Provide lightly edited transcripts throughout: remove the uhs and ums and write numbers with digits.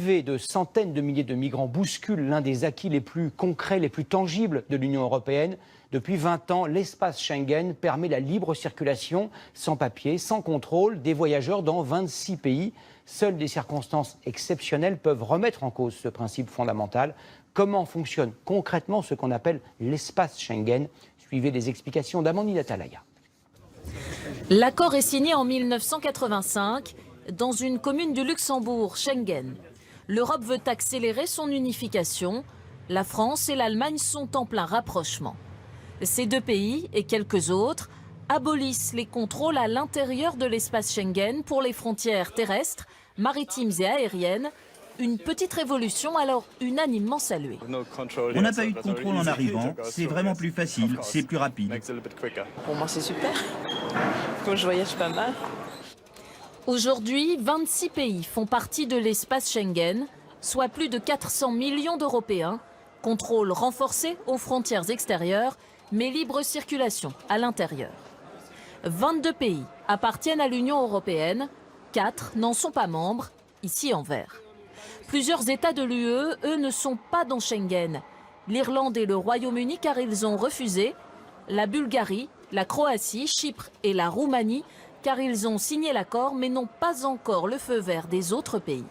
l'arrivée de centaines de milliers de migrants bouscule l'un des acquis les plus concrets, les plus tangibles de l'Union européenne. Depuis 20 ans, l'espace Schengen permet la libre circulation sans papier, sans contrôle des voyageurs dans 26 pays. Seules des circonstances exceptionnelles peuvent remettre en cause ce principe fondamental. Comment fonctionne concrètement ce qu'on appelle l'espace Schengen? Suivez les explications d'Amandine Atalaya. L'accord est signé en 1985 dans une commune du Luxembourg, Schengen. L'Europe veut accélérer son unification. La France et l'Allemagne sont en plein rapprochement. Ces deux pays et quelques autres abolissent les contrôles à l'intérieur de l'espace Schengen pour les frontières terrestres, maritimes et aériennes. Une petite révolution alors unanimement saluée. On n'a pas eu de contrôle en arrivant, c'est vraiment plus facile, c'est plus rapide. Pour moi c'est super, comme je voyage pas mal. Aujourd'hui, 26 pays font partie de l'espace Schengen, soit plus de 400 millions d'Européens. Contrôle renforcé aux frontières extérieures, mais libre circulation à l'intérieur. 22 pays appartiennent à l'Union européenne, 4 n'en sont pas membres, ici en vert. Plusieurs États de l'UE, eux, ne sont pas dans Schengen. L'Irlande et le Royaume-Uni car ils ont refusé. La Bulgarie, la Croatie, Chypre et la Roumanie car ils ont signé l'accord mais n'ont pas encore le feu vert des autres pays.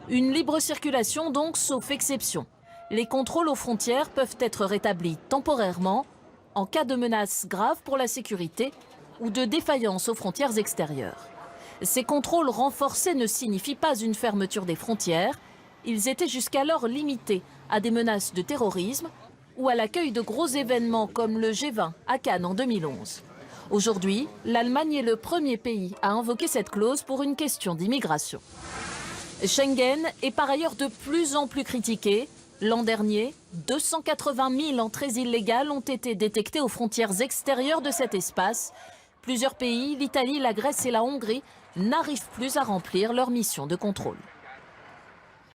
Une libre circulation donc, sauf exception. Les contrôles aux frontières peuvent être rétablis temporairement en cas de menace grave pour la sécurité ou de défaillance aux frontières extérieures. Ces contrôles renforcés ne signifient pas une fermeture des frontières. Ils étaient jusqu'alors limités à des menaces de terrorisme ou à l'accueil de gros événements comme le G20 à Cannes en 2011. Aujourd'hui, l'Allemagne est le premier pays à invoquer cette clause pour une question d'immigration. Schengen est par ailleurs de plus en plus critiqué. L'an dernier, 280 000 entrées illégales ont été détectées aux frontières extérieures de cet espace. Plusieurs pays, l'Italie, la Grèce et la Hongrie, n'arrivent plus à remplir leur mission de contrôle.